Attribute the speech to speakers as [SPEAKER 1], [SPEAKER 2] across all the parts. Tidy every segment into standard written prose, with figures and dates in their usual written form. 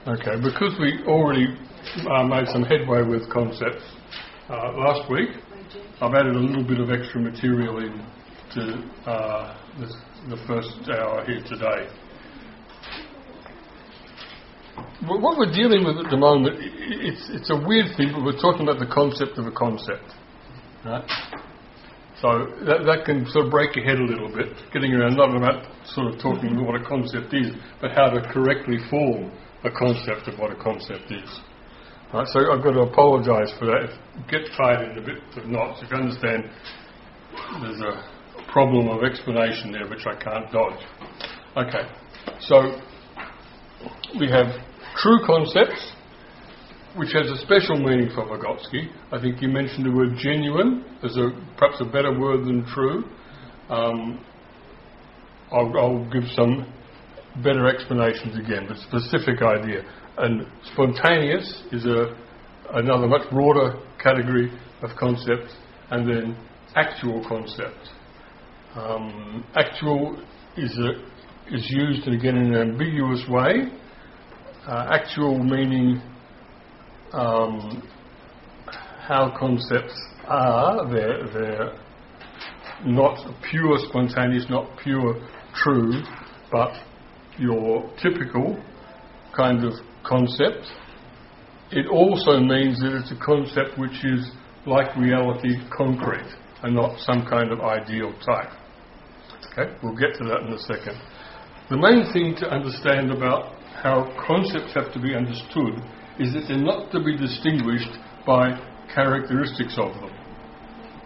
[SPEAKER 1] Okay, because we already made some headway with concepts last week, I've added a little bit of extra material in to the first hour here today. What we're dealing with at the moment, it's a weird thing, but we're talking about the concept of a concept, right? So that can sort of break your head a little bit, getting around not about sort of talking about what a concept is, but how to correctly form a concept of what a concept is. Right, so I've got to apologise for that. Get tied in a bit of knots. If you understand, there's a problem of explanation there which I can't dodge. Okay, so we have true concepts, which has a special meaning for Vygotsky. I think he mentioned the word genuine as perhaps a better word than true. I'll give some better explanations again, but specific idea. And spontaneous is another much broader category of concepts, and then actual concepts. Actual is used, and again, in an ambiguous way. Actual meaning how concepts are. They're not pure spontaneous, not pure true, but your typical kind of concept. It also means that it's a concept which is, like reality, concrete and not some kind of ideal type. Okay, we'll get to that in a second. The main thing to understand about how concepts have to be understood is that they're not to be distinguished by characteristics of them.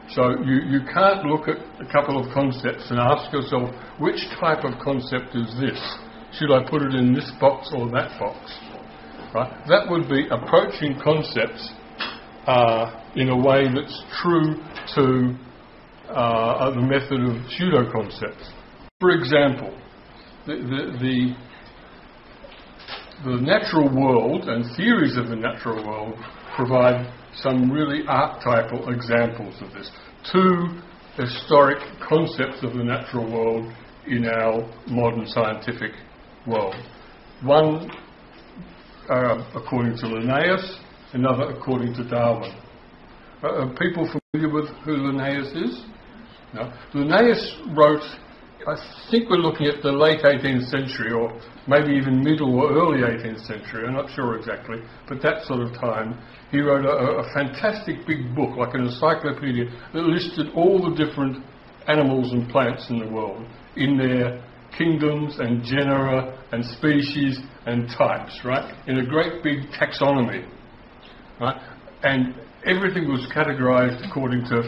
[SPEAKER 1] So you can't look at a couple of concepts and ask yourself, which type of concept is this? Should I put it in this box or that box? Right? That would be approaching concepts in a way that's true to the method of pseudo-concepts. For example, the natural world and theories of the natural world provide some really archetypal examples of this. Two historic concepts of the natural world in our modern scientific world. One according to Linnaeus, another according to Darwin. Are people familiar with who Linnaeus is? No. Linnaeus wrote, I think we're looking at the late 18th century, or maybe even middle or early 18th century, I'm not sure exactly, but that sort of time. He wrote a fantastic big book, like an encyclopedia, that listed all the different animals and plants in the world, in their kingdoms and genera and species and types, right? In a great big taxonomy, right? And everything was categorised according to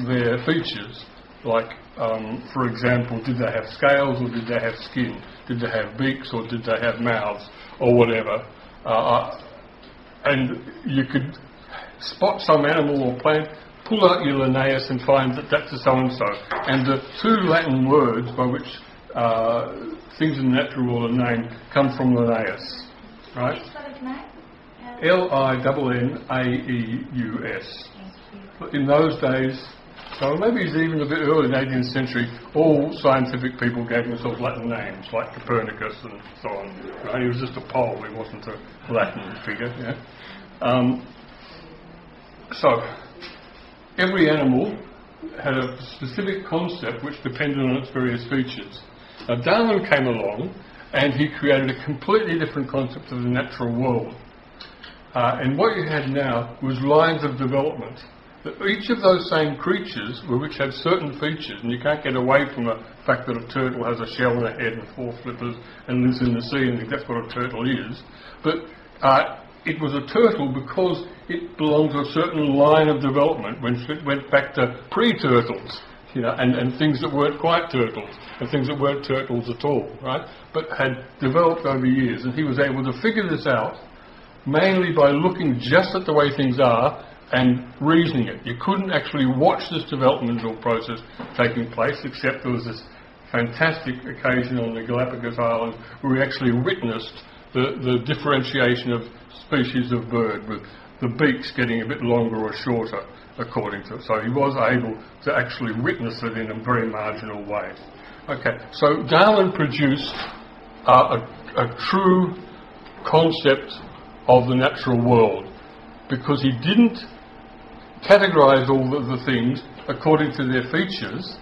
[SPEAKER 1] their features, like, for example, did they have scales or did they have skin? Did they have beaks or did they have mouths or whatever? And you could spot some animal or plant, pull out your Linnaeus and find that that's a so-and-so. And the two Latin words by which things in the natural world are named come from Linnaeus, right? Linnaeus. In those days, so maybe it's even a bit early in the 18th century, all scientific people gave themselves Latin names, like Copernicus and so on. Right? He was just a Pole, he wasn't a Latin figure. Yeah? So, every animal had a specific concept which depended on its various features. Now, Darwin came along and he created a completely different concept of the natural world. And what you had now was lines of development. That each of those same creatures, which have certain features, and you can't get away from the fact that a turtle has a shell and a head and four flippers and lives in the sea, and think that's what a turtle is. But it was a turtle because it belonged to a certain line of development when it went back to pre-turtles, you know, and things that weren't quite turtles, and things that weren't turtles at all, right? But had developed over years, and he was able to figure this out mainly by looking just at the way things are and reasoning it. You couldn't actually watch this developmental process taking place, except there was this fantastic occasion on the Galapagos Islands where we actually witnessed the differentiation of species of bird, with the beaks getting a bit longer or shorter according to it. So he was able to actually witness it in a very marginal way. Okay, so Darwin produced a true concept of the natural world, because he didn't categorise all of the things according to their features,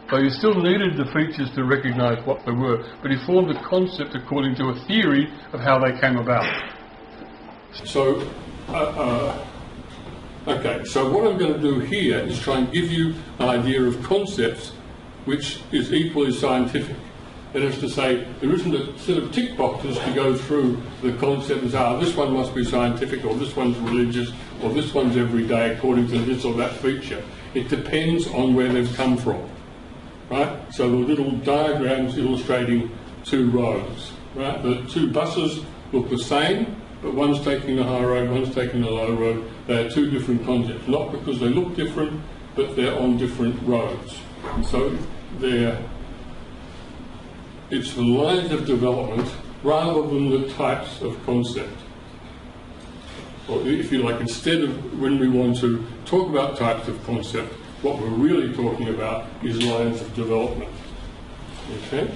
[SPEAKER 1] though you still needed the features to recognise what they were, but he formed a concept according to a theory of how they came about. So, okay, so what I'm going to do here is try and give you an idea of concepts which is equally scientific. That is to say, there isn't a set of tick boxes to go through the concept and say, this one must be scientific, or this one's religious, or this one's everyday according to this or that feature. It depends on where they've come from. Right? So the little diagrams illustrating two roads. Right? The two buses look the same, but one's taking the high road, one's taking the low road. They are two different concepts, not because they look different, but they're on different roads. So it's the lines of development rather than the types of concept. Or if you like, instead of when we want to talk about types of concept, what we're really talking about is lines of development. Okay?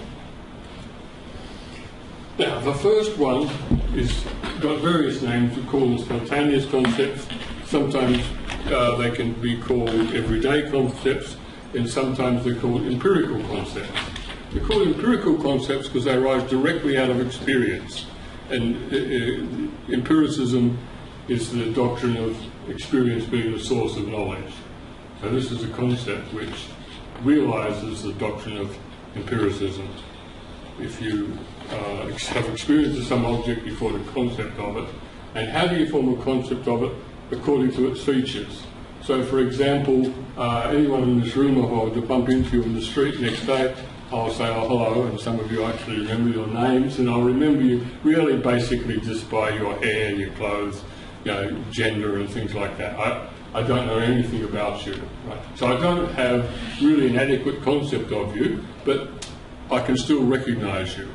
[SPEAKER 1] Now, the first one is got various names. We call them spontaneous concepts. Sometimes they can be called everyday concepts, and sometimes they're called empirical concepts. They're called empirical concepts because they arise directly out of experience. And empiricism is the doctrine of experience being the source of knowledge. So this is a concept which realises the doctrine of empiricism. If you have experience of some object, you form a concept of it. And how do you form a concept of it? According to its features. So, for example, anyone in this room, if I were to bump into you in the street next day, I'll say, oh, hello, and some of you actually remember your names, and I'll remember you really basically just by your hair, your clothes, you know, gender and things like that. I don't know anything about you. Right? So I don't have really an adequate concept of you, but I can still recognise you.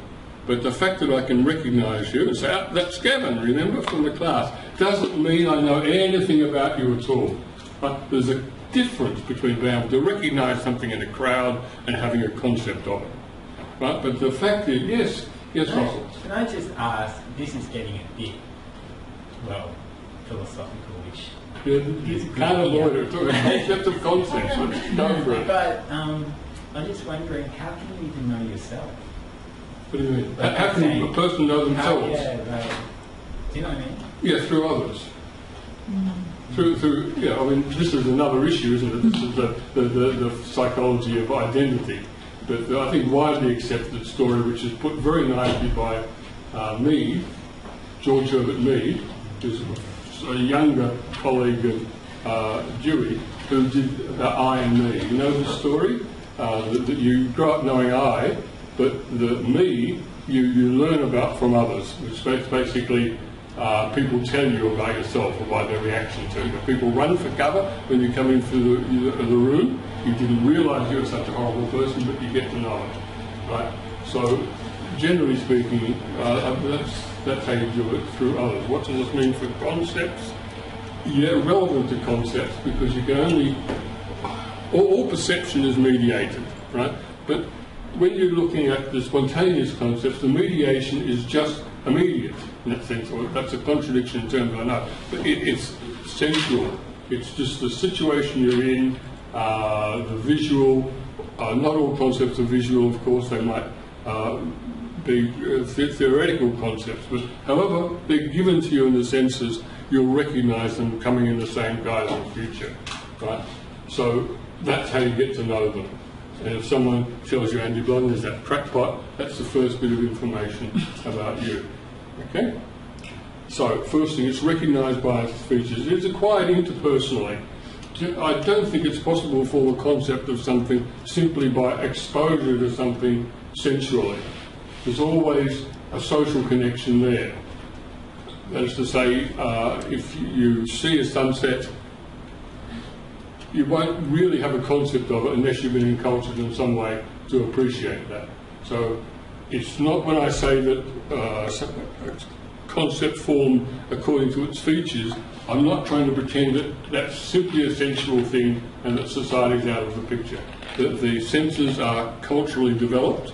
[SPEAKER 1] But the fact that I can recognise you and say, oh, that's Gavin, remember, from the class, doesn't mean I know anything about you at all. Right? There's a difference between being able to recognise something in a crowd and having a concept of it. Right? But the fact is, yes, Russell.
[SPEAKER 2] Can I just ask, this is getting a bit, well, philosophical-ish.
[SPEAKER 1] You can't avoid it. It's a concept of concepts. Go for it.
[SPEAKER 2] But I'm just wondering, how can you even know yourself?
[SPEAKER 1] What do you mean? How can a person know themselves?
[SPEAKER 2] Do you know what I mean?
[SPEAKER 1] Yeah, through others. Through, I mean, this is another issue, isn't it? This is the psychology of identity. But I think widely accepted story, which is put very nicely by Mead, George Herbert Mead, who's a younger colleague of Dewey, who did about I and me. You know the story? That you grow up knowing I, but the me you learn about from others, which basically people tell you about yourself or by their reaction to it. People run for cover when you come into the room. You didn't realise you were such a horrible person, but you get to know it. Right? So, generally speaking, that's how you do it, through others. What does this mean for concepts? Yeah, relevant to concepts, because you can only... All perception is mediated, right? But when you're looking at the spontaneous concepts, the mediation is just immediate, in that sense. Or that's a contradiction in terms I know. But it's sensual. It's just the situation you're in, the visual. Not all concepts are visual, of course. They might be theoretical concepts. But however they're given to you in the senses, you'll recognise them coming in the same guise in the future, right? So that's how you get to know them. And if someone tells you Andy Blondin is that crackpot, that's the first bit of information about you. Okay? So, first thing, it's recognised by its features. It's acquired interpersonally. I don't think it's possible to form a concept of something simply by exposure to something sensually. There's always a social connection there. That is to say, if you see a sunset, you won't really have a concept of it unless you've been encultured in some way to appreciate that. So it's not when I say that concept formed according to its features, I'm not trying to pretend that that's simply a sensual thing and that society's out of the picture. That the senses are culturally developed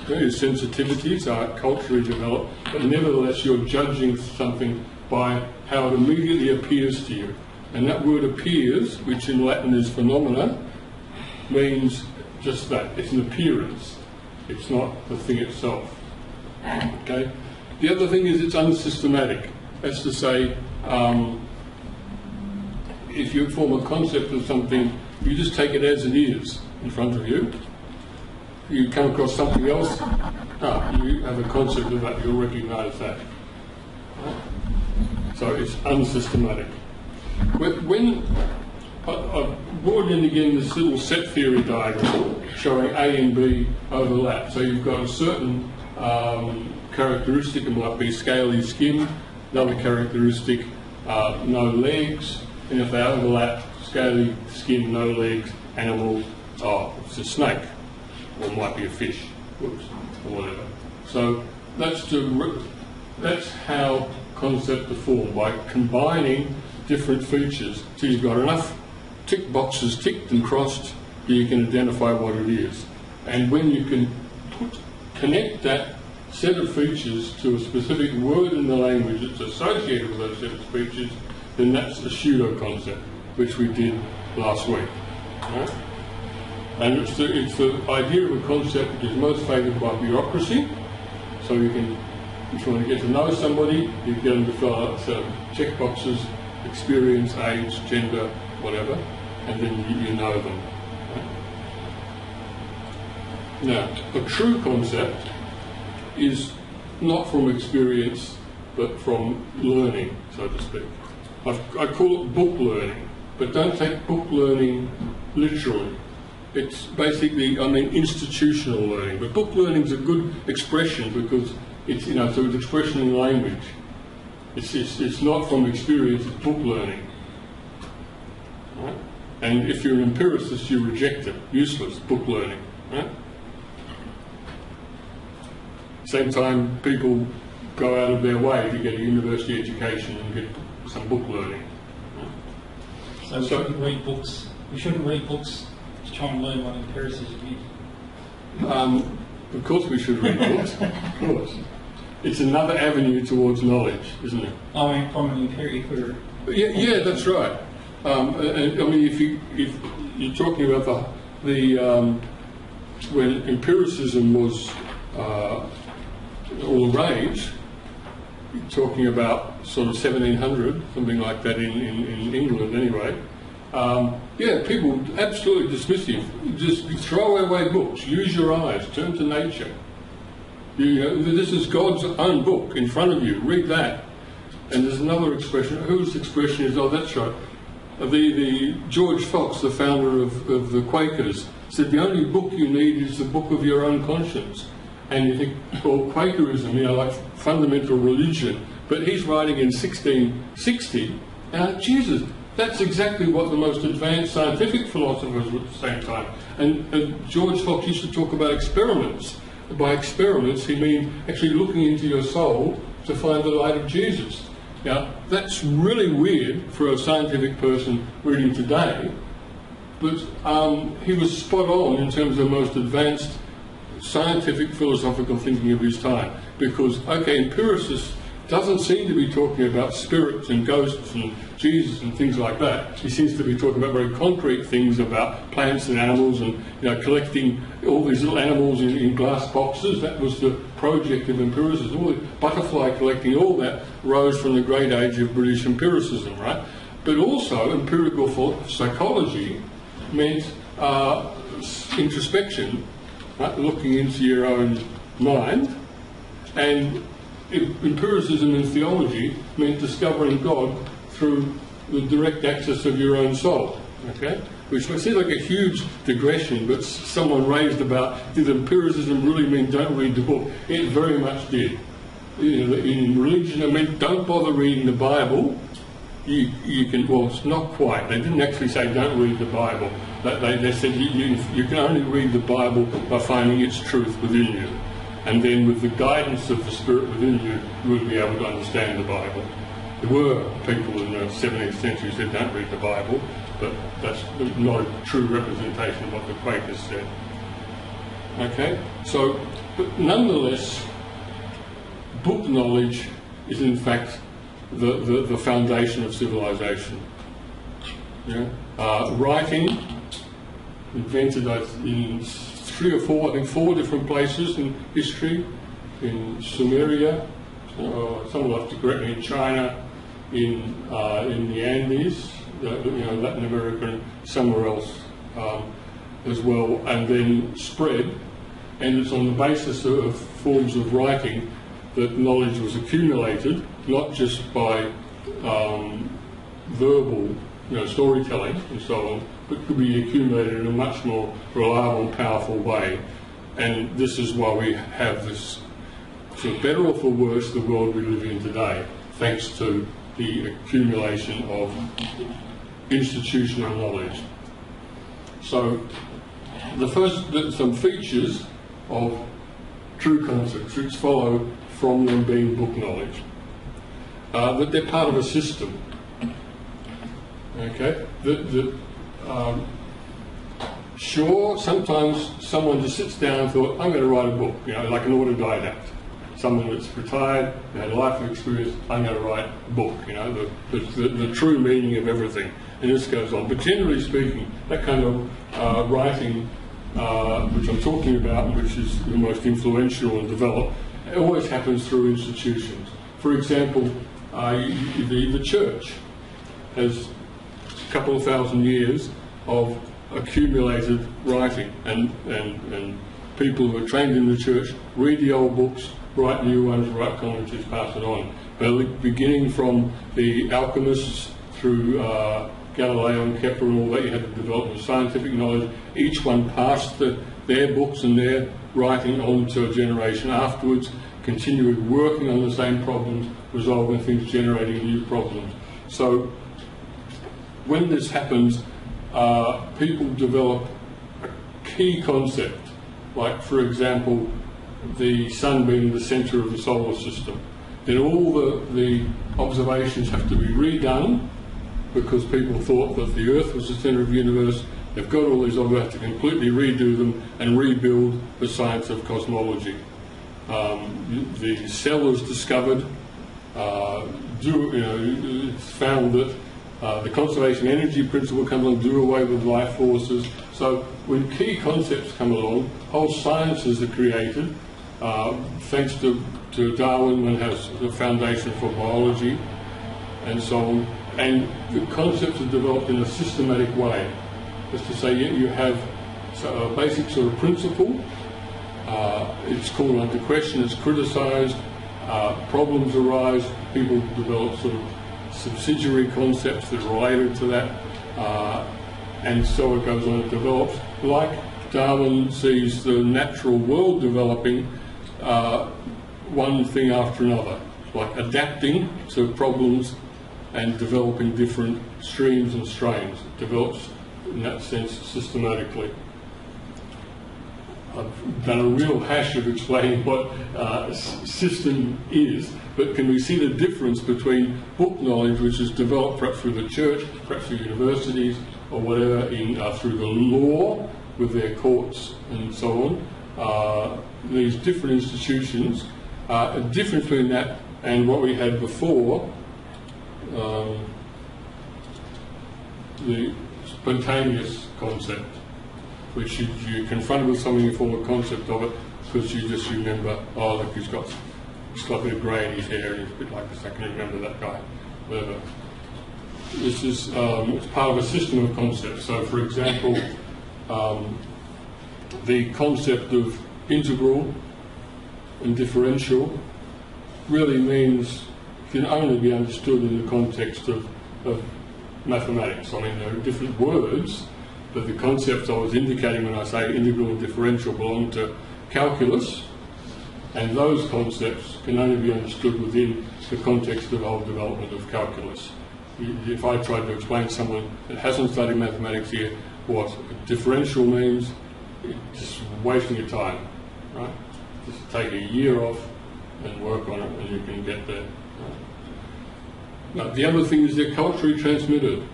[SPEAKER 1] Your sensitivities are culturally developed, but nevertheless you're judging something by how it immediately appears to you. And that word appears, which in Latin is phenomena, means just that. It's an appearance. It's not the thing itself. Okay? The other thing is it's unsystematic. That's to say, if you form a concept of something, you just take it as it is in front of you. You come across something else, you have a concept of that, you'll recognise that. So it's unsystematic. When I've brought in again this little set theory diagram showing A and B overlap. So you've got a certain characteristic, it might be scaly skin, another characteristic, no legs, and if they overlap, scaly skin, no legs, animal, it's a snake, or it might be a fish, or whatever. So that's how concepts are formed, by combining different features till you've got enough tick boxes ticked and crossed that you can identify what it is. And when you can connect that set of features to a specific word in the language that's associated with those set of features, then that's a pseudo-concept, which we did last week. Right? And it's the idea of a concept which is most favoured by bureaucracy. So you can, if you want to get to know somebody, you get them to fill out a set of check boxes, experience, age, gender, whatever, and then you know them. Right? Now, a true concept is not from experience, but from learning, so to speak. I call it book learning, but don't take book learning literally. It's basically, institutional learning. But book learning is a good expression because it's, so it's expression in language. It's not from experience, it's book learning. Right? And if you're an empiricist, you reject it. Useless, book learning. Right? Same time, people go out of their way to get a university education and get some book learning. Right?
[SPEAKER 3] So we shouldn't read books. We shouldn't read books to try and learn what empiricism is.
[SPEAKER 1] Of course we should read books. Of course. It's another avenue towards knowledge, isn't it?
[SPEAKER 3] I mean, from an empirical.
[SPEAKER 1] Yeah, that's right. If you're talking about when empiricism was all the rage, you're talking about sort of 1700, something like that in England anyway. People absolutely dismissive. Just throw away books, use your eyes, turn to nature. This is God's own book in front of you, read that. And there's another expression, whose expression is, that's right. The George Fox, the founder of the Quakers, said the only book you need is the book of your own conscience. And you think, well, Quakerism, like fundamental religion, but he's writing in 1660, Jesus, that's exactly what the most advanced scientific philosophers were at the same time. And George Fox used to talk about experiments. By experiments, he means actually looking into your soul to find the light of Jesus. Now, that's really weird for a scientific person reading today, but he was spot on in terms of the most advanced scientific philosophical thinking of his time. Because, empiricists doesn't seem to be talking about spirits and ghosts and Jesus and things like that. He seems to be talking about very concrete things about plants and animals and collecting all these little animals in glass boxes. That was the project of empiricism. All the butterfly collecting, all that rose from the great age of British empiricism, right? But also empirical psychology meant introspection, right? Looking into your own mind, and empiricism in theology meant discovering God through the direct access of your own soul, okay? Which seems like a huge digression, but someone raised about, did empiricism really mean don't read the book? It very much did. In religion it meant don't bother reading the Bible. You can, well, it's not quite. They didn't actually say don't read the Bible. They said you can only read the Bible by finding its truth within you. And then with the guidance of the Spirit within you, you will be able to understand the Bible. There were people in the 17th century who said don't read the Bible, but that's not a true representation of what the Quakers said. Okay? So But nonetheless, book knowledge is in fact the foundation of civilization. Yeah? Writing, invented in 3 or 4, I think 4 different places in history, in Sumeria, someone will have to correct me, in China, in the Andes, Latin America, and somewhere else as well, and then spread. And it's on the basis of forms of writing that knowledge was accumulated, not just by verbal storytelling and so on, but could be accumulated in a much more reliable and powerful way. And this is why we have this, for better or for worse, the world we live in today, thanks to the accumulation of institutional knowledge. So some features of true concepts which follow from them being book knowledge. That they're part of a system. Okay? Sure, sometimes someone just sits down and thought, I'm going to write a book, like an autodidact. Someone that's retired, had a life experience, I'm going to write a book, the true meaning of everything. And this goes on. But generally speaking, that kind of writing, which I'm talking about, which is the most influential and developed, it always happens through institutions. For example, the church has a couple of thousand years of accumulated writing, and people who are trained in the church read the old books, write new ones, write commentaries, pass it on. Beginning from the alchemists through Galileo and Kepler and all that, you had to develop the scientific knowledge. Each one passed their books and their writing on to a generation afterwards, continuing working on the same problems, resolving things, generating new problems. So when this happens, people develop a key concept, like, for example, the sun being the centre of the solar system. Then all the observations have to be redone, because people thought that the Earth was the centre of the universe. They've got all these observations, have to completely redo them and rebuild the science of cosmology. The cell was discovered, it's found that the conservation energy principle comes along, do away with life forces. So when key concepts come along, whole sciences are created, thanks to Darwin, one has the foundation for biology and so on. And the concepts are developed in a systematic way. That's to say, you have a basic sort of principle, it's called under question, it's criticised, problems arise, people develop sort of subsidiary concepts that are related to that, and so it goes on, it develops. Like Darwin sees the natural world developing one thing after another, like adapting to problems and developing different streams and strains. It develops, in that sense, systematically. I've done a real hash of explaining what system is, but can we see the difference between book knowledge, which is developed perhaps through the church, perhaps through universities, or whatever, through the law, with their courts and so on, these different institutions, a difference between that and what we had before, the spontaneous concept, which you're confronted with something, you form a concept of it, because you just remember, oh look, he's got a bit of grey in his hair and he's a bit like this, I can remember that guy, whatever. This is it's part of a system of concepts. So for example, the concept of integral and differential really means, can only be understood in the context of mathematics. I mean, there are different words, but the concepts I was indicating when I say integral and differential belong to calculus, and those concepts can only be understood within the context of the whole development of calculus. If I tried to explain to someone that hasn't studied mathematics here what a differential means, it's just wasting your time, right? Just take a year off and work on it and you can get there. Now, the other thing is they're culturally transmitted.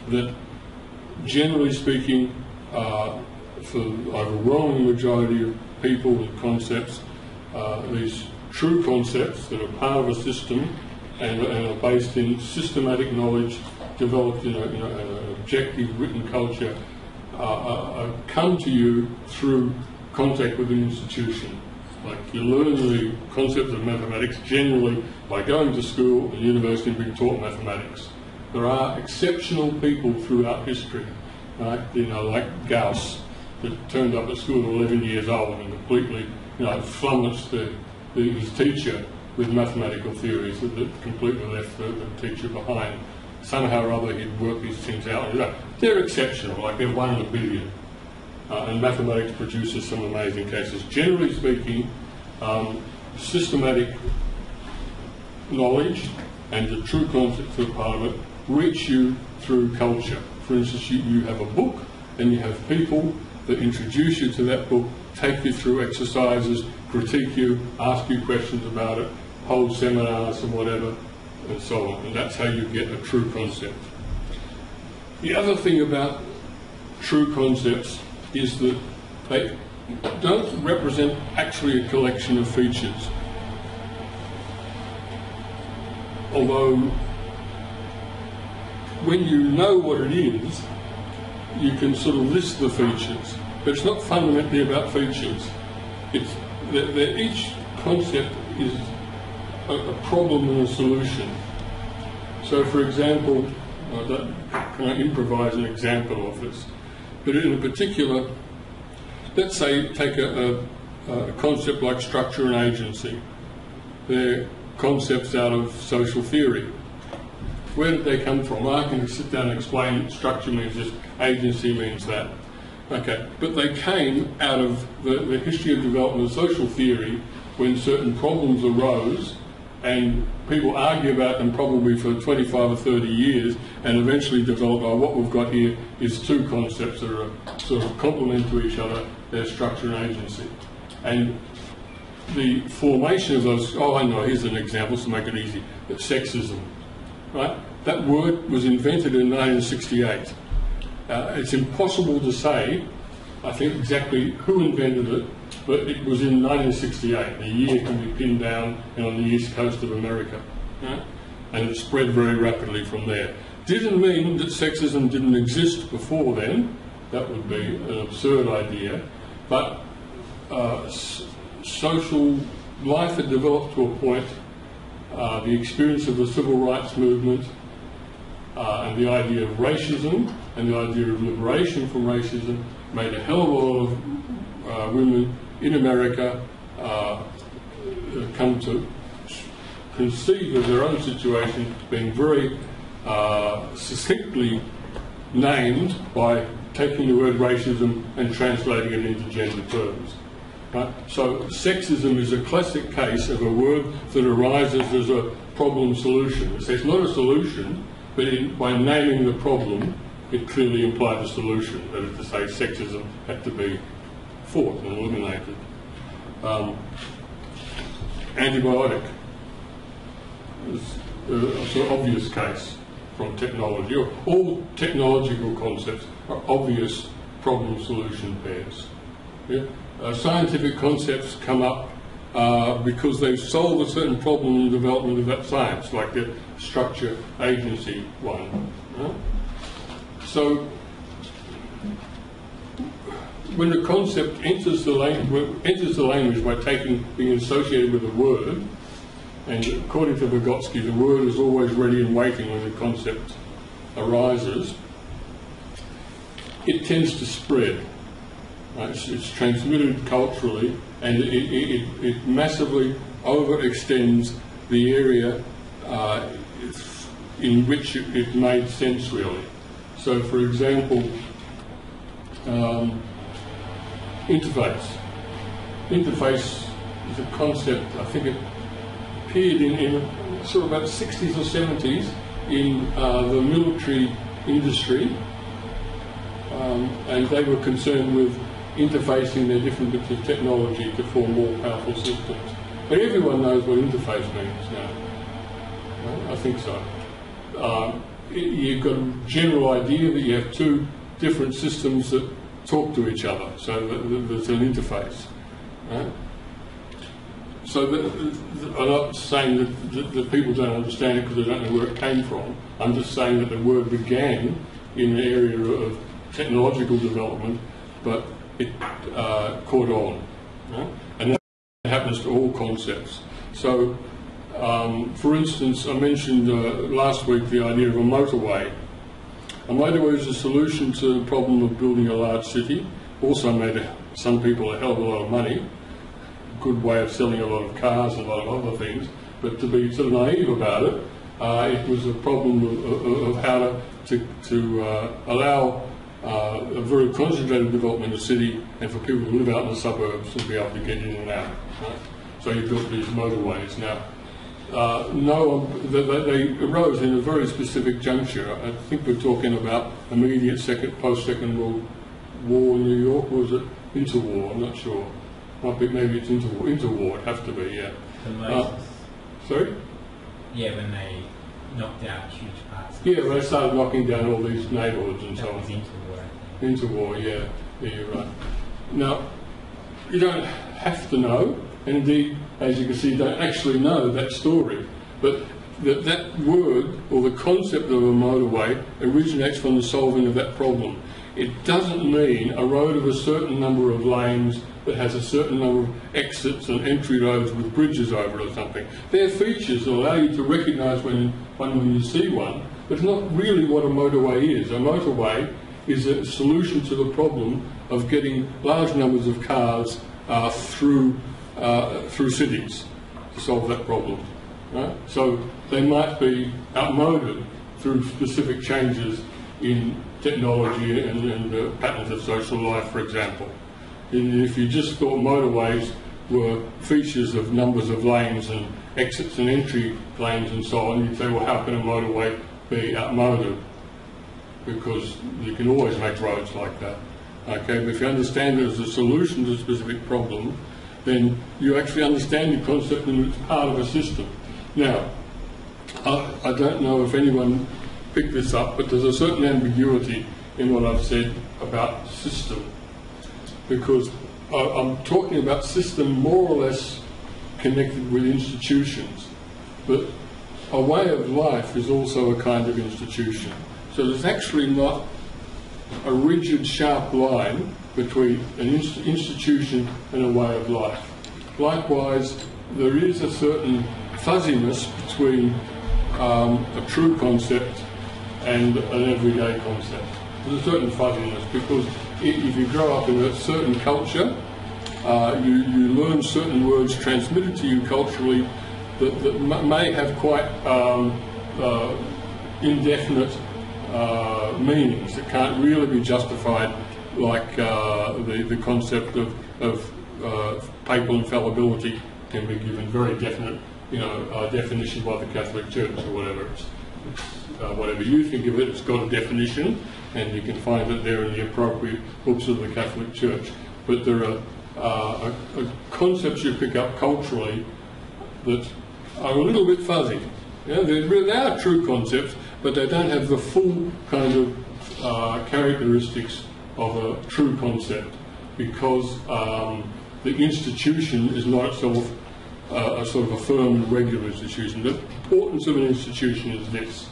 [SPEAKER 1] That generally speaking, for the overwhelming majority of people and concepts, these true concepts that are part of a system and are based in systematic knowledge developed in an objective written culture, come to you through contact with an institution. Like you learn the concepts of mathematics generally by going to school and university and being taught mathematics. There are exceptional people throughout history, right? Like Gauss, that turned up at school at 11 years old and completely, flummoxed his teacher with mathematical theories that completely left the teacher behind. Somehow or other he'd work these things out. They're exceptional, like they're 1 in a billion. And mathematics produces some amazing cases. Generally speaking, systematic knowledge and the true concepts that are part of it reach you through culture. For instance, you have a book and you have people that introduce you to that book, take you through exercises, critique you, ask you questions about it, hold seminars and whatever, and so on. And that's how you get a true concept. The other thing about true concepts is that they don't represent actually a collection of features. Although, when you know what it is, you can sort of list the features. But it's not fundamentally about features. It's that each concept is a problem and a solution. So, for example, can I improvise an example of this? But in particular, let's say take a concept like structure and agency. They're concepts out of social theory. Where did they come from? I can sit down and explain structure means this, agency means that. Okay, but they came out of the history of development of social theory when certain problems arose and people argue about them probably for 25 or 30 years and eventually develop, what we've got here is two concepts that are sort of complement to each other, their structure and agency. And the formation of those, here's an example to make it easy, sexism, right? That word was invented in 1968. It's impossible to say, I think, exactly who invented it, but it was in 1968. The year can be pinned down and on the east coast of America. Right? And it spread very rapidly from there. Didn't mean that sexism didn't exist before then. That would be an absurd idea. But social life had developed to a point, the experience of the civil rights movement, and the idea of racism and the idea of liberation from racism made a hell of a lot of women in America come to conceive of their own situation being very succinctly named by taking the word racism and translating it into gender terms. Right? So sexism is a classic case of a word that arises as a problem solution. It's not a solution, but by naming the problem, it clearly implied a solution. That is to say, sexism had to be fought and eliminated. Antibiotic is a sort of obvious case from technology. All technological concepts are obvious problem-solution pairs. Yeah? Scientific concepts come up because they've solved a certain problem in the development of that science, like the structure agency one. So when a concept enters the language by being associated with a word, and according to Vygotsky, the word is always ready and waiting when the concept arises, it tends to spread. It's transmitted culturally, and it massively overextends the area in which it made sense, really. So, for example, interface. Interface is a concept, I think it appeared in sort of about the 60s or 70s in the military industry, and they were concerned with interfacing their different bits of technology to form more powerful systems. But everyone knows what interface means now. Right? I think so. You've got a general idea that you have two different systems that talk to each other, so there's an interface. Right? So I'm not saying that people don't understand it because they don't know where it came from. I'm just saying that the word began in the area of technological development, but it caught on. Right? And that happens to all concepts. So, for instance, I mentioned last week the idea of a motorway. A motorway is a solution to the problem of building a large city. Also made some people a hell of a lot of money. Good way of selling a lot of cars and a lot of other things. But to be sort of naive about it, it was a problem of how to allow a very concentrated development of the city and for people to live out in the suburbs and be able to get in and out. Right? So you built these motorways. Now, they arose in a very specific juncture. I think we're talking about immediate post-Second World War in New York, or was it interwar? I'm not sure. Maybe it's interwar. Interwar, it'd have to be, yeah. Sorry?
[SPEAKER 2] Yeah, when they knocked out huge parts.
[SPEAKER 1] Yeah, when they started knocking down all these neighbourhoods and so on.
[SPEAKER 2] That was interwar.
[SPEAKER 1] Interwar, yeah. Yeah, you're right. Now, you don't have to know, and indeed, as you can see, you don't actually know that story. But that word, or the concept of a motorway, originates from the solving of that problem. It doesn't mean a road of a certain number of lanes that has a certain number of exits and entry roads with bridges over it or something. They're features that allow you to recognise when you see one, but it's not really what a motorway is. A motorway is a solution to the problem of getting large numbers of cars through cities to solve that problem. Right? So they might be outmoded through specific changes in technology and patterns of social life, for example. And if you just thought motorways were features of numbers of lanes and exits and entry lanes and so on, you'd say, well, how can a motorway be outmoded? Because you can always make roads like that. Okay, but if you understand it as a solution to a specific problem, then you actually understand the concept and it's part of a system. Now, I don't know if anyone picked this up, but there's a certain ambiguity in what I've said about system, because I'm talking about system more or less connected with institutions, but a way of life is also a kind of institution. So there's actually not a rigid, sharp line between an institution and a way of life. Likewise, there is a certain fuzziness between a true concept and an everyday concept. There's a certain fuzziness because if you grow up in a certain culture, you learn certain words transmitted to you culturally that may have quite indefinite meanings that can't really be justified, like the concept of papal infallibility can be given very definite, definition by the Catholic Church or whatever. Whatever you think of it, it's got a definition, and you can find it there in the appropriate books of the Catholic Church. But there are concepts you pick up culturally that are a little bit fuzzy. They are true concepts, but they don't have the full kind of characteristics of a true concept, because the institution is not itself a sort of a firm and regular institution. The importance of an institution is this.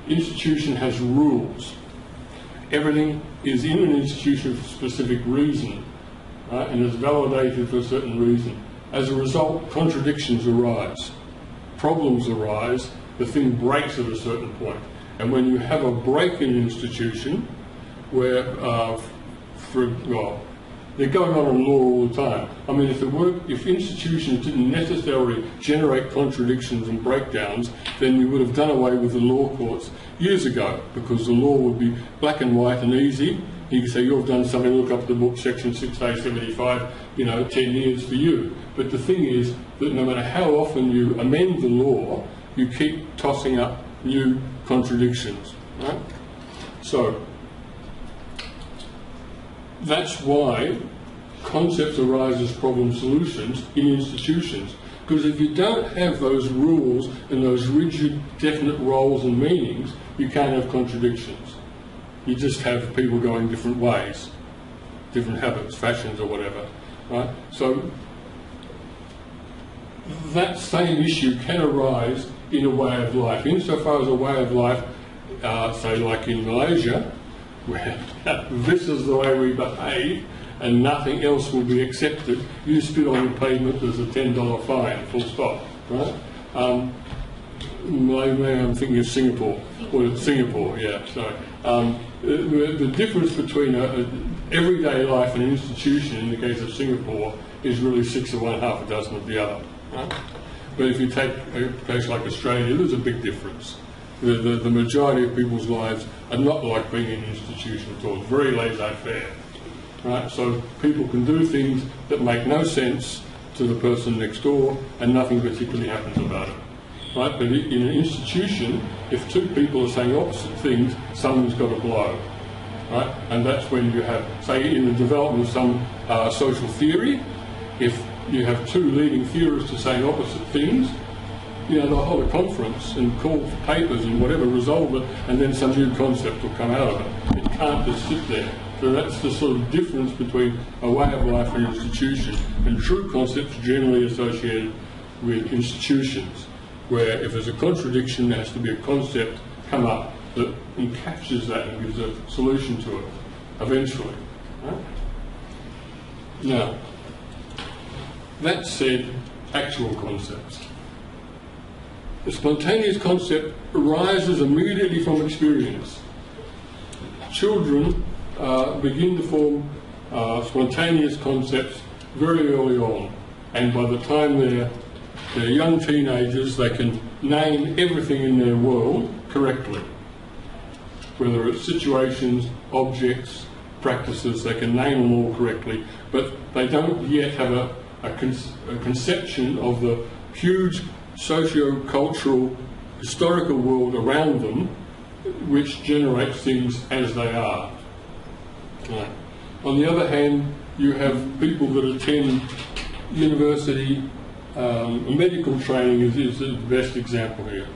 [SPEAKER 1] Institution has rules. Everything is in an institution for a specific reason, right, and is validated for a certain reason. As a result, contradictions arise. Problems arise. The thing breaks at a certain point. And when you have a break in an institution, where, they're going on in law all the time. I mean, if institutions didn't necessarily generate contradictions and breakdowns, then you would have done away with the law courts years ago, because the law would be black and white and easy. You can say, you've done something, look up the book, section 6A75, 10 years for you. But the thing is that no matter how often you amend the law, you keep tossing up new contradictions. Right? So, that's why concepts arise as problem solutions in institutions. Because if you don't have those rules and those rigid, definite roles and meanings, you can't have contradictions. You just have people going different ways, different habits, fashions or whatever. Right? So that same issue can arise in a way of life. Insofar as a way of life, say like in Malaysia, where this is the way we behave and nothing else will be accepted, you spit on the pavement, there's a $10 fine, full stop, right? Maybe I'm thinking of Singapore. Well, Singapore, yeah, sorry. The difference between everyday life and an institution, in the case of Singapore, is really 6 of one, half a dozen of the other. Right? But if you take a place like Australia, there's a big difference. The majority of people's lives are not like being in an institution at all. It's very laissez-faire. Right? So people can do things that make no sense to the person next door, and nothing particularly happens about it. Right? But in an institution, if two people are saying opposite things, someone's got to blow. Right? And that's when you have, say, in the development of some social theory, if you have two leading theorists saying opposite things, you know, they'll hold a conference and call for papers and whatever, resolve it, and then some new concept will come out of it. It can't just sit there. So that's the sort of difference between a way of life and an institution. And true concepts are generally associated with institutions, where if there's a contradiction, there has to be a concept come up that encaptures that and gives a solution to it, eventually. Right? Now, that said, actual concepts. The spontaneous concept arises immediately from experience. Children begin to form spontaneous concepts very early on, and by the time they're young teenagers, they can name everything in their world correctly. Whether it's situations, objects, practices, they can name them all correctly, but they don't yet have a conception of the huge socio-cultural, historical world around them, which generates things as they are. Right. On the other hand, you have people that attend university, medical training is the best example here,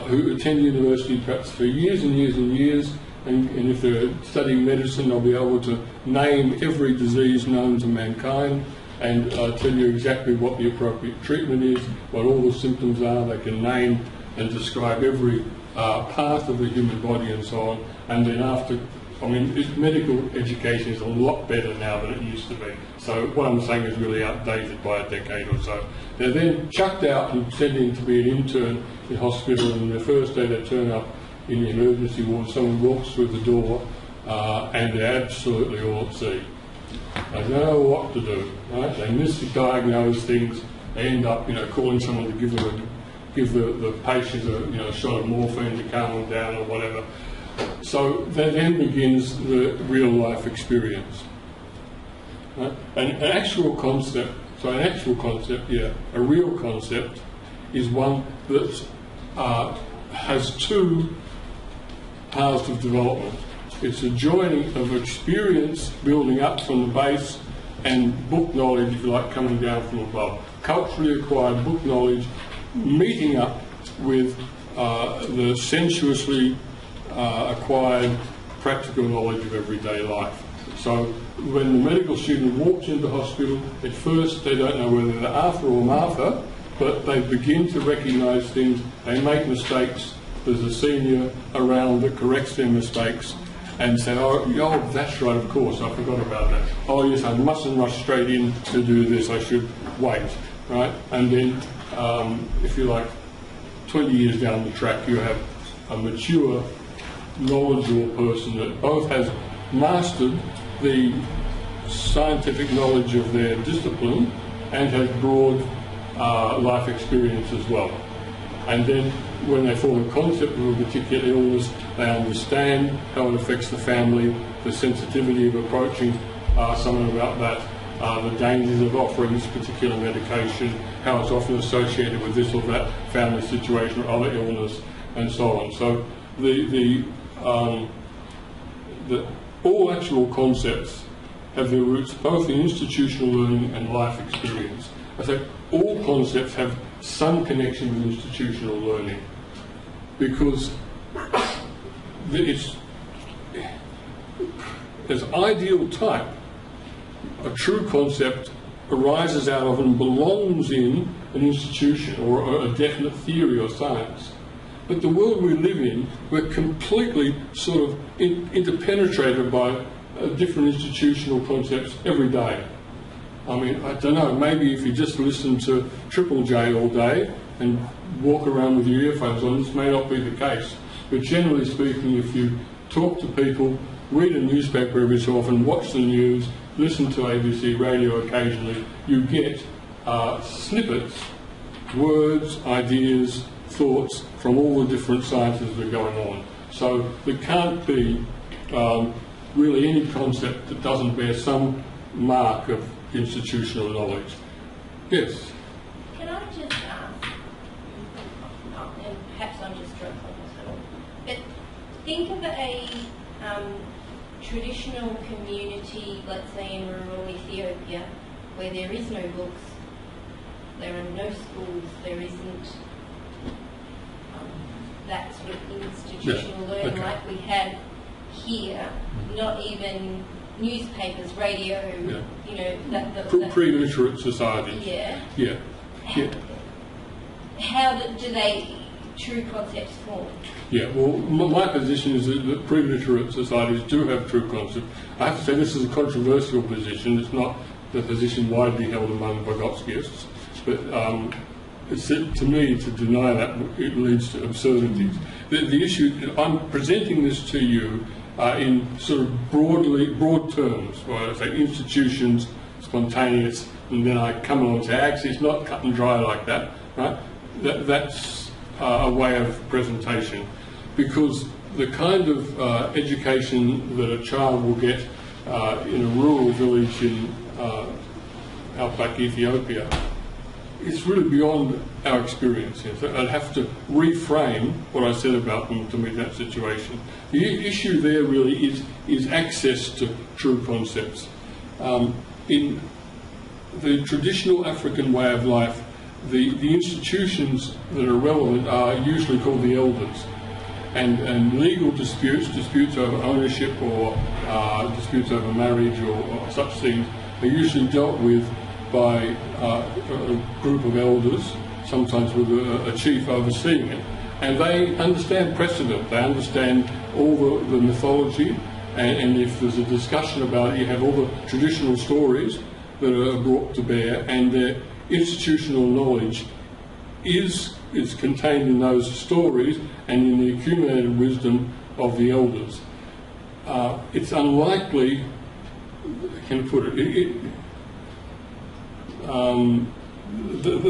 [SPEAKER 1] who attend university perhaps for years and years and years, and if they're studying medicine, they'll be able to name every disease known to mankind and tell you exactly what the appropriate treatment is, what all the symptoms are. They can name and describe every part of the human body and so on. And then after, I mean, medical education is a lot better now than it used to be. So what I'm saying is really outdated by a decade or so. They're then chucked out and sent in to be an intern in hospital, and the first day they turn up in the emergency ward, someone walks through the door and they're absolutely all at sea. They don't know what to do, right? They misdiagnose things. They end up, calling someone to give the patient a shot of morphine to calm them down or whatever. So that then begins the real life experience. Right? An actual concept, a real concept is one that has two paths of development. It's a joining of experience building up from the base and book knowledge, if you like, coming down from above. Culturally acquired book knowledge meeting up with the sensuously acquired practical knowledge of everyday life. So when the medical student walks into hospital, at first they don't know whether they're Arthur or Martha, but they begin to recognise things. They make mistakes. There's a senior around that corrects their mistakes and say, oh, that's right, of course, I forgot about that. Oh, yes, I mustn't rush straight in to do this, I should wait, right? And then, if you like, 20 years down the track, you have a mature, knowledgeable person that both has mastered the scientific knowledge of their discipline and has broad life experience as well. And then when they form a concept of a particular illness, they understand how it affects the family, the sensitivity of approaching someone about that, the dangers of offering this particular medication, how it's often associated with this or that family situation or other illness, and so on. So all actual concepts have their roots both in institutional learning and life experience. I say all concepts have some connection with institutional learning, because it's, as ideal type, a true concept arises out of and belongs in an institution or a definite theory or science. But the world we live in, we're completely sort of interpenetrated by different institutional concepts every day. I mean, I don't know, maybe if you just listen to Triple J all day and walk around with your earphones on, this may not be the case. But generally speaking, if you talk to people, read a newspaper every so often, watch the news, listen to ABC radio occasionally, you get snippets, words, ideas, thoughts from all the different sciences that are going on. So there can't be really any concept that doesn't bear some mark of institutional knowledge. Yes?
[SPEAKER 4] Can I just ask, and perhaps I'm just drunk on this at all, but think of a traditional community, let's say in rural Ethiopia, where there is no books, there are no schools, there isn't that sort of institutional learning like we have here, not even newspapers, radio, you know,
[SPEAKER 1] pre-literate societies.
[SPEAKER 4] Yeah. How do they true concepts form?
[SPEAKER 1] Yeah, well, my position is that pre-literate societies do have true concepts. I have to say this is a controversial position. It's not the position widely held among Vygotskyists, but it's, to me, to deny that, it leads to absurdities. The issue, I'm presenting this to you in sort of broad terms, where I say institutions, spontaneous, and then I come along and say, actually, it's not cut and dry like that, right? That's a way of presentation, because the kind of education that a child will get in a rural village in outback Ethiopia is really beyond our experience. So I'd have to reframe what I said about them to meet that situation. The issue there really is access to true concepts. In the traditional African way of life, the institutions that are relevant are usually called the elders. And legal disputes over ownership or disputes over marriage or such things are usually dealt with by a group of elders, sometimes with a chief overseeing it. And they understand precedent, they understand all the mythology, and if there's a discussion about it, you have all the traditional stories that are brought to bear, and their institutional knowledge is contained in those stories and in the accumulated wisdom of the elders. It's unlikely, I can put it,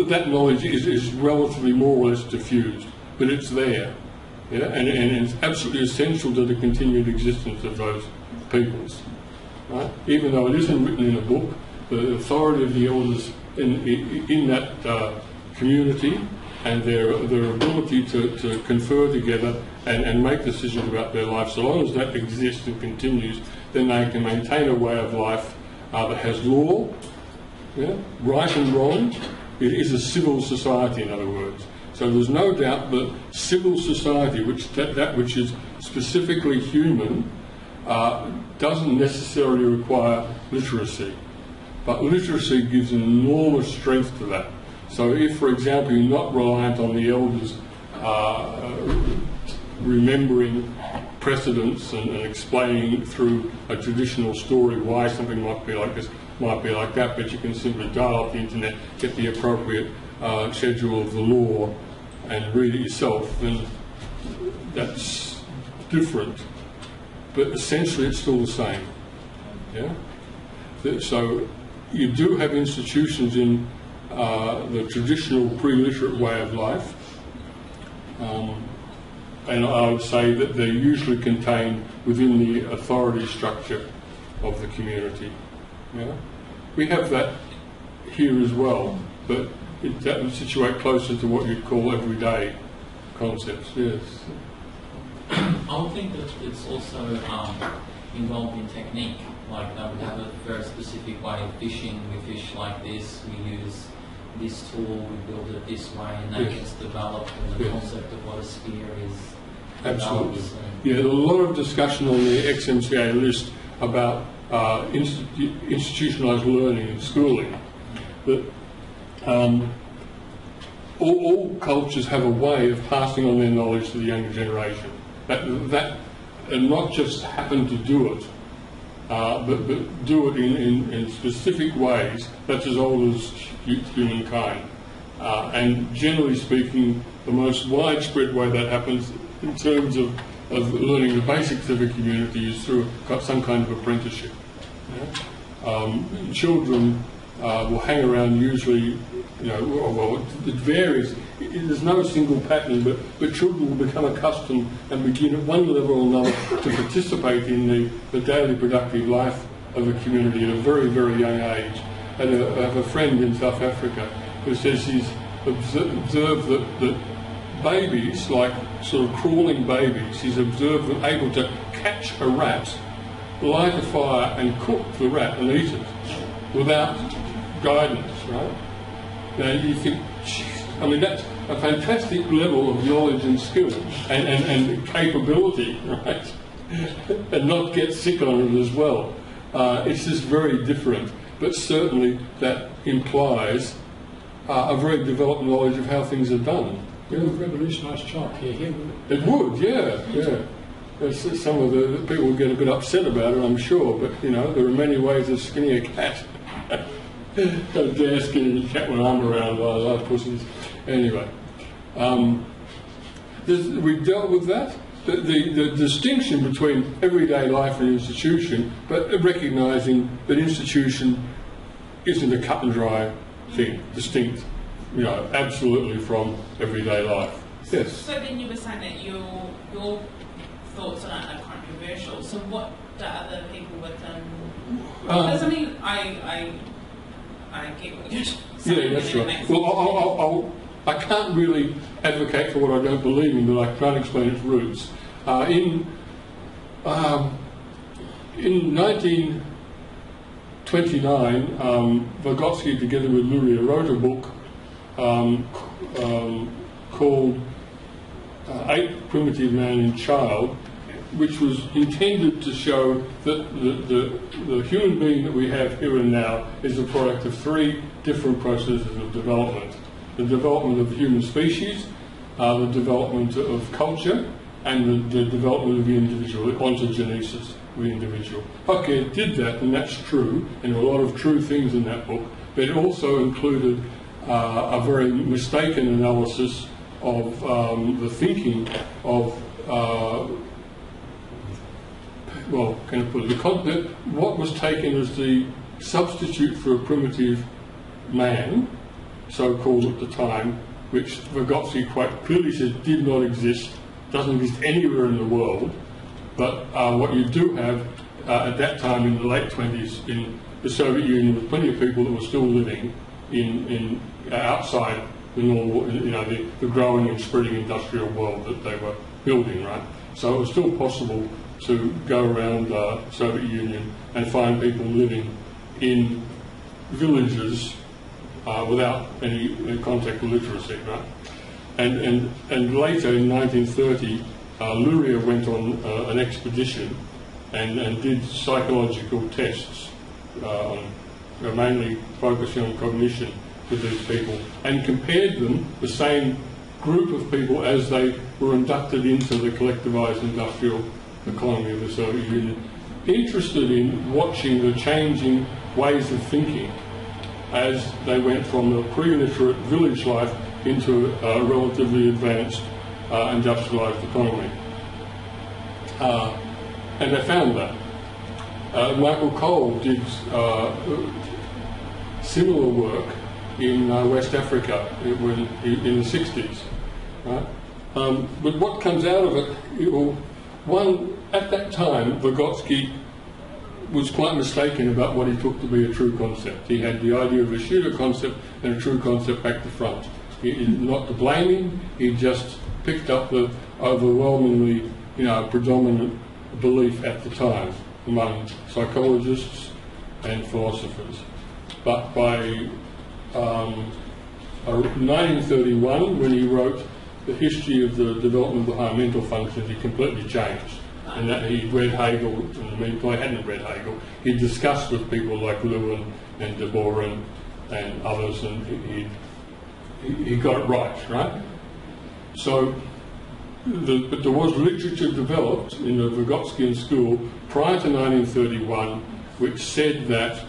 [SPEAKER 1] that knowledge is relatively more or less diffused, but it's there, and it's absolutely essential to the continued existence of those peoples. Right? Even though it isn't written in a book, the authority of the elders in that community and their ability to confer together and make decisions about their life, so long as that exists and continues, then they can maintain a way of life that has law, right and wrong. It is a civil society, in other words. So there's no doubt that civil society, that which is specifically human, doesn't necessarily require literacy. But literacy gives an enormous strength to that. So if, for example, you're not reliant on the elders remembering precedents and explaining through a traditional story why something might be like this, might be like that, but you can simply dial up the internet, get the appropriate schedule of the law and read it yourself, then that's different. But essentially it's still the same. Yeah? So you do have institutions in the traditional pre-literate way of life, and I would say that they're usually contained within the authority structure of the community. Yeah? We have that here as well, but that would situate closer to what you'd call everyday concepts. Yes.
[SPEAKER 5] I would think that it's also involved in technique. Like they would have a very specific way of fishing. We fish like this, we use this tool, we build it this way, and that gets developed, and the concept of what a sphere is.
[SPEAKER 1] Absolutely. Yeah, there's a lot of discussion on the XMCA list about institutionalised learning and schooling. But all cultures have a way of passing on their knowledge to the younger generation. And not just happen to do it, but do it in specific ways that's as old as humankind. And generally speaking, the most widespread way that happens in terms of learning the basics of a community is through some kind of apprenticeship. Children will hang around usually, well, it varies. There's no single pattern, but children will become accustomed and begin at one level or another to participate in the daily productive life of a community at a very, very young age. I have a friend in South Africa who says he's observed that babies, like sort of crawling babies, he's observed them able to catch a rat, light a fire and cook the rat and eat it without guidance, right? Now you think, I mean, that's a fantastic level of knowledge and skill and capability, right? And not get sick on it as well. It's just very different, but certainly that implies a very developed knowledge of how things are done.
[SPEAKER 3] It would revolutionise childcare here, wouldn't it?
[SPEAKER 1] It would, yeah. Some of the people would get a bit upset about it, I'm sure, but there are many ways of skinning a cat. Don't dare skinning a cat with an arm around by those pussies. Anyway, we've dealt with that. The distinction between everyday life and institution, but recognising that institution isn't a cut and dry thing, distinct, absolutely from everyday life. Yes.
[SPEAKER 6] So then you were saying that your thoughts are controversial. So what do other people within? Because I mean, I get what you're saying.
[SPEAKER 1] Yeah, that's right. Well, I can't really advocate for what I don't believe in, but I can't explain its roots. In 1929, Vygotsky, together with Luria, wrote a book called Ape, Primitive Man and Child, which was intended to show that the human being that we have here and now is a product of three different processes of development. The development of the human species, the development of culture, and the development of the individual, the ontogenesis of the individual. Okay, it did that, and that's true, and there were a lot of true things in that book, but it also included a very mistaken analysis of the thinking of what was taken as the substitute for a primitive man, so-called at the time, which Vygotsky quite clearly said did not exist, doesn't exist anywhere in the world, but what you do have at that time in the late 20s in the Soviet Union with plenty of people that were still living in outside the normal, the growing and spreading industrial world that they were building, right? So it was still possible to go around the Soviet Union and find people living in villages without any contact with literacy, right? And later in 1930, Luria went on an expedition and did psychological tests, mainly focusing on cognition with these people, and compared them, the same group of people, as they were inducted into the collectivised industrial economy of the Soviet Union, interested in watching the changing ways of thinking as they went from a pre-literate village life into a relatively advanced industrialised economy. And they found that. Michael Cole did similar work in West Africa in the 60s. Right? But what comes out of it, at that time, Vygotsky was quite mistaken about what he took to be a true concept. He had the idea of a pseudo concept and a true concept back to front. Not to blame him, he just picked up the overwhelmingly, predominant belief at the time among psychologists and philosophers. But by 1931, when he wrote The History of the Development of the Higher Mental Functions, he completely changed. And that he read Hegel, and he hadn't read Hegel. He discussed with people like Lewin and De Boer and others, and he got it right? So, but there was literature developed in the Vygotskian school prior to 1931 which said that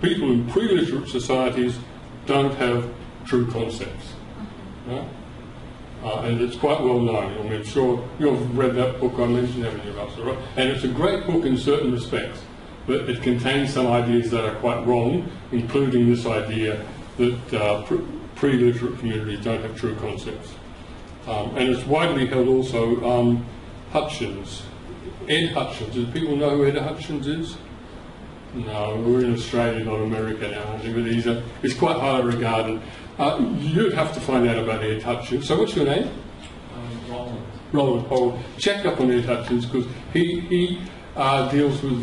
[SPEAKER 1] people in pre-literate societies don't have true concepts. Right? And it's quite well known. I mean, I'm sure you've read that book I mentioned, haven't you, Russell? Right? And it's a great book in certain respects, but it contains some ideas that are quite wrong, including this idea that pre-literate communities don't have true concepts. And it's widely held also. Hutchins, Ed Hutchins. Do people know who Ed Hutchins is? No, we're in Australia, not America now, but he's quite highly regarded. You'd have to find out about Ed Hutchins. So what's your name? Roland. Oh, check up on Ed Hutchins because he deals with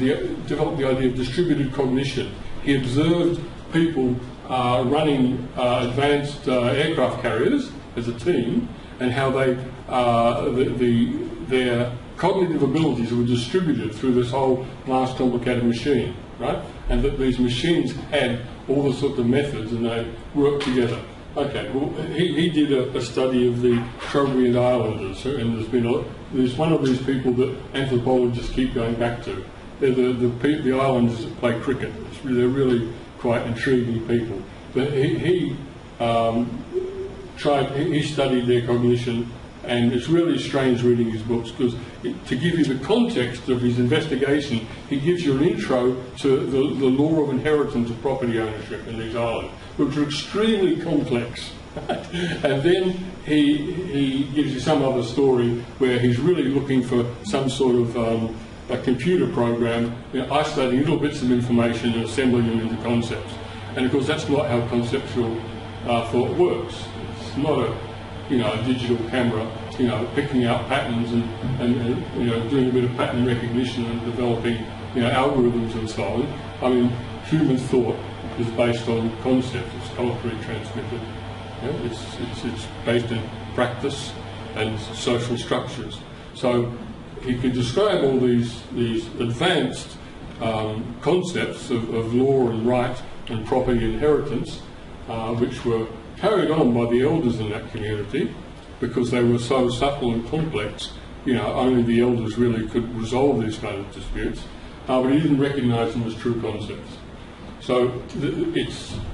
[SPEAKER 1] developed the idea of distributed cognition. He observed people running advanced aircraft carriers as a team, and how they their cognitive abilities were distributed through this whole vast complicated machine, right? And that these machines had all the sorts of methods and they worked together. Okay, well, he did a study of the Trobriand Islanders, and there's one of these people that anthropologists keep going back to. They're the islanders that play cricket. They're really quite intriguing people. But he studied their cognition, and it's really strange reading his books because to give you the context of his investigation, he gives you an intro to the law of inheritance of property ownership in these islands, which are extremely complex. And then he gives you some other story where he's really looking for some sort of a computer program, isolating little bits of information and assembling them into concepts. And of course that's not how conceptual thought works. It's not a digital camera, picking out patterns and doing a bit of pattern recognition and developing, algorithms and so on. I mean, human thought is based on concepts. It's culturally transmitted. It's based in practice and social structures. So he could describe all these advanced concepts of law and right and property inheritance, which were carried on by the elders in that community because they were so subtle and complex. Only the elders really could resolve these kind of disputes, but he didn't recognise them as true concepts. So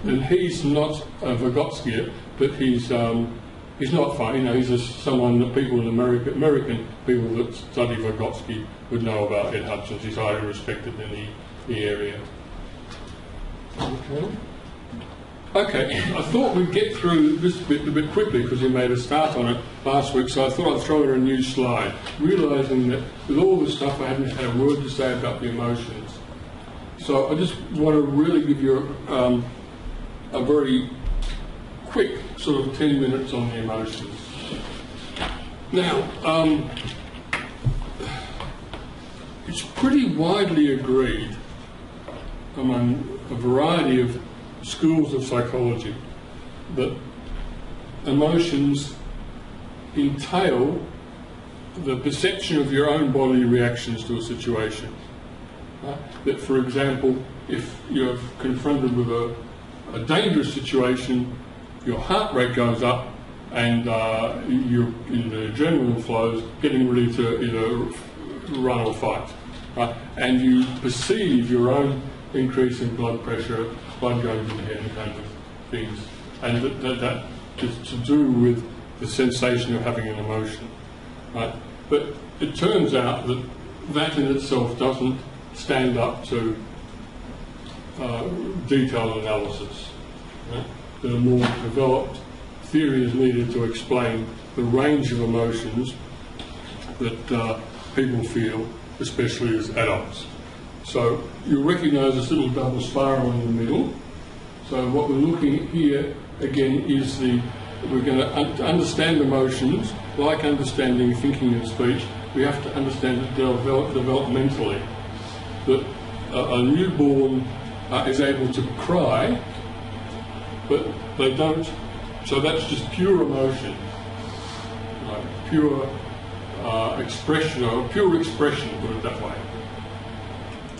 [SPEAKER 1] and he's not a Vygotsky, but he's not far. He's someone that people in American people that study Vygotsky would know about. Ed Hutchins. He's highly respected in the area. Okay, I thought we'd get through this bit a bit quickly because we made a start on it last week, so I thought I'd throw in a new slide, realising that with all this stuff I hadn't had a word to say about the emotions. So I just want to really give you a very quick sort of 10 minutes on the emotions. Now, it's pretty widely agreed among a variety of schools of psychology that emotions entail the perception of your own bodily reactions to a situation. That, for example, if you're confronted with a dangerous situation, your heart rate goes up and you're in the adrenaline flows, getting ready to either run or fight. And you perceive your own increase in blood pressure, blood going to the head and kind of things. And that is to do with the sensation of having an emotion. Right? But it turns out that in itself doesn't stand up to detailed analysis. Right? That a more developed theory is needed to explain the range of emotions that people feel, especially as adults. So you recognise this little double spiral in the middle. So what we're looking at here again is we're going to understand emotions, like understanding thinking and speech. We have to understand it developmentally. That a newborn is able to cry, but they don't. So that's just pure emotion, like pure expression, or pure expression, put it that way.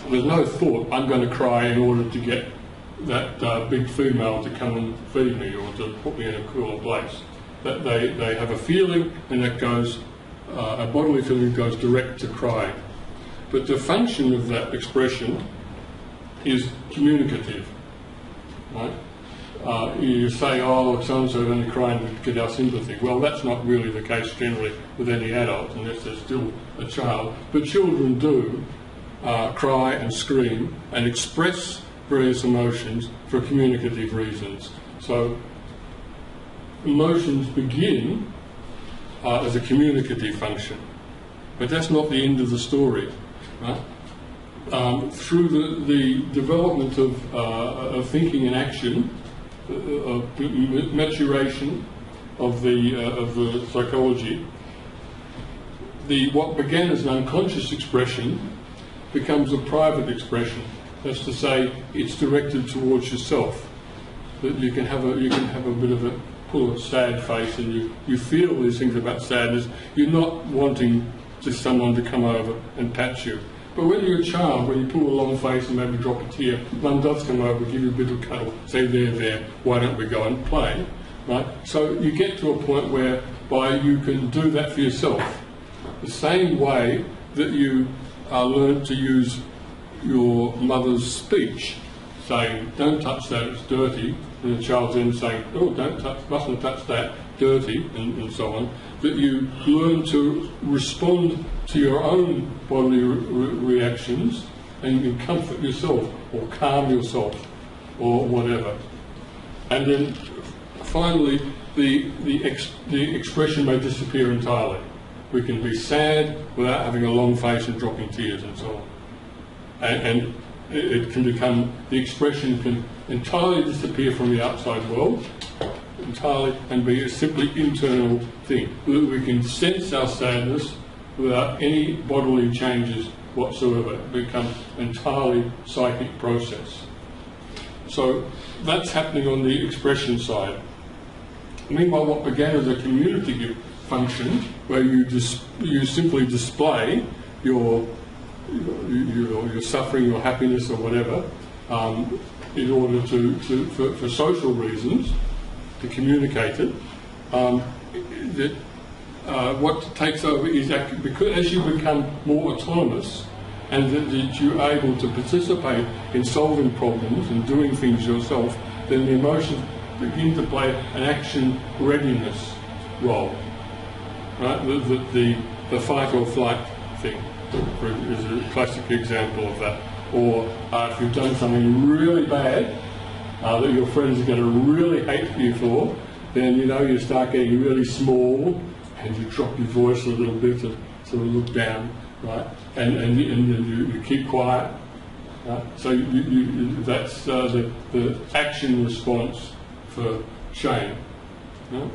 [SPEAKER 1] There's no thought, I'm going to cry in order to get that big female to come and feed me or to put me in a cooler place. That they have a feeling, and that goes, a bodily feeling goes direct to crying. But the function of that expression is communicative, right? You say, oh, so-and-so is only crying to get our sympathy. Well, that's not really the case generally with any adult, unless they're still a child. But children do cry and scream and express various emotions for communicative reasons. So emotions begin as a communicative function, but that's not the end of the story, right? Through the development of thinking and action, of maturation of the psychology, what began as an unconscious expression becomes a private expression. That's to say, it's directed towards yourself. That you can have a bit of a pull a sad face, and you feel these things about sadness. You're not wanting just someone to come over and pat you. But when you're a child, when you pull a long face and maybe drop a tear, one does come over, give you a bit of cuddle, say, there, why don't we go and play, right? So you get to a point whereby you can do that for yourself. The same way that you learn to use your mother's speech, saying, don't touch that, it's dirty, and the child's then saying, oh, mustn't touch that, dirty, and so on, that you learn to respond to your own bodily reactions, and you can comfort yourself, or calm yourself, or whatever. And then finally, the expression may disappear entirely. We can be sad without having a long face and dropping tears and so on. And it can become, the expression can entirely disappear from the outside world, entirely, and be a simply internal thing. We can sense our sadness without any bodily changes whatsoever. It becomes an entirely psychic process. So that's happening on the expression side. Meanwhile, what began as a communicative function, where you simply display your suffering, your happiness, or whatever, in order for social reasons, to communicate it. What takes over is because as you become more autonomous, and that you're able to participate in solving problems and doing things yourself, then the emotions begin to play an action readiness role. Right? The fight or flight thing is a classic example of that. Or if you've done something really bad that your friends are going to really hate you for, then you start getting really small, and you drop your voice a little bit and sort of look down, right? And you keep quiet. Right? So that's the action response for shame. Right?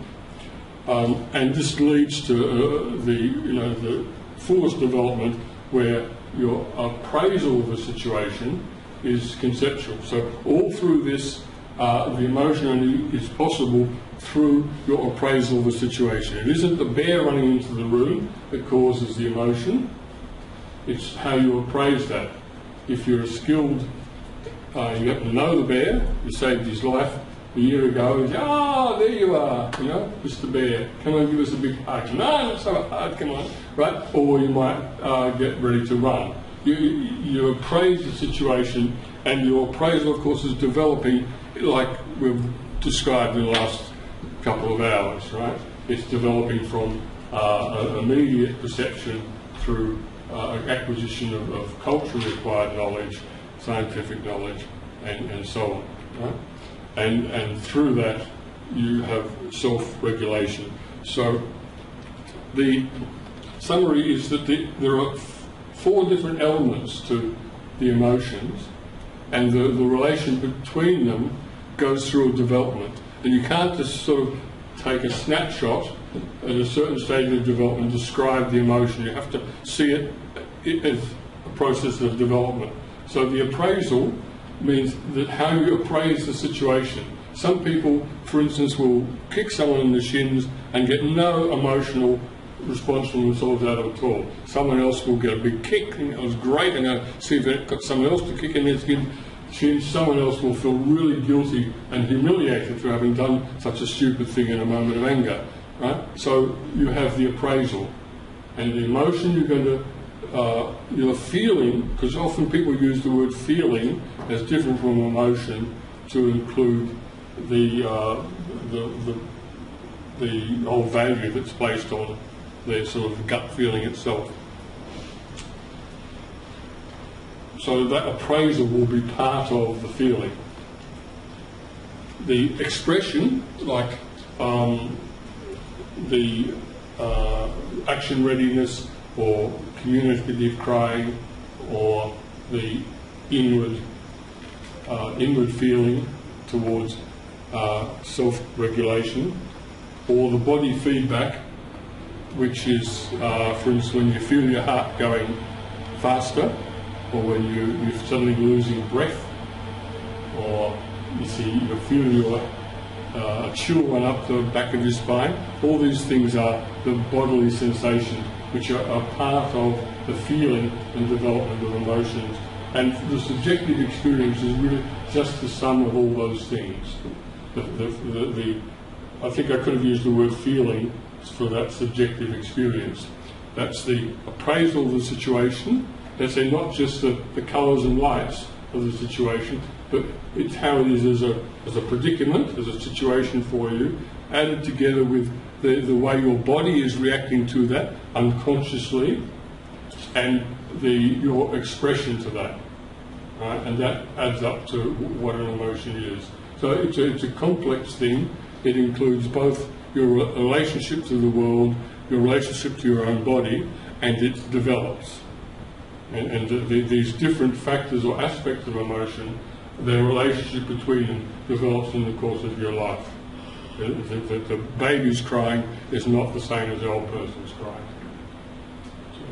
[SPEAKER 1] And this leads to the fullest development, where your appraisal of a situation is conceptual. So all through this, the emotion only is possible through your appraisal of a situation. It isn't the bear running into the room that causes the emotion, it's how you appraise that. If you're a skilled, you have to know the bear, you saved his life a year ago, and you say, oh, there you are, Mr. Bear, come on, give us a big hug. No, not so hard, come on, right? Or you might get ready to run. You appraise the situation, and your appraisal, of course, is developing like we've described in the last couple of hours, right? It's developing from immediate perception through acquisition of culturally acquired knowledge, scientific knowledge, and so on, right? And through that, you have self-regulation. So the summary is that there are 4 different elements to the emotions, and the relation between them goes through a development. And you can't just sort of take a snapshot at a certain stage of development, describe the emotion. You have to see it as a process of development. So the appraisal means that how you appraise the situation. Some people, for instance, will kick someone in the shins and get no emotional response from themselves out of it at all. Someone else will get a big kick, and it was great, and see if it got someone else to kick in their skin. someone else will feel really guilty and humiliated for having done such a stupid thing in a moment of anger, right? So you have the appraisal, and the emotion you're going to, your feeling, because often people use the word feeling as different from emotion to include the whole value that's placed on their sort of gut feeling itself. So that appraisal will be part of the feeling. The expression, like the action readiness or communicative crying, or the inward feeling towards self-regulation, or the body feedback, which is, for instance, when you feel your heart going faster, or when you're suddenly losing breath, or you feel your chill run up the back of your spine. All these things are the bodily sensations which are part of the feeling and development of emotions. And the subjective experience is really just the sum of all those things. I think I could have used the word feeling for that subjective experience. That's the appraisal of the situation. Let's say not just the colours and lights of the situation, but it's how it is as a predicament, as a situation for you, added together with the way your body is reacting to that unconsciously, and your expression to that, right? And that adds up to what an emotion is. So it's a complex thing. It includes both your relationship to the world, your relationship to your own body, and it develops. And these different factors or aspects of emotion, their relationship between them develops in the course of your life. The baby's crying is not the same as the old person's crying. So.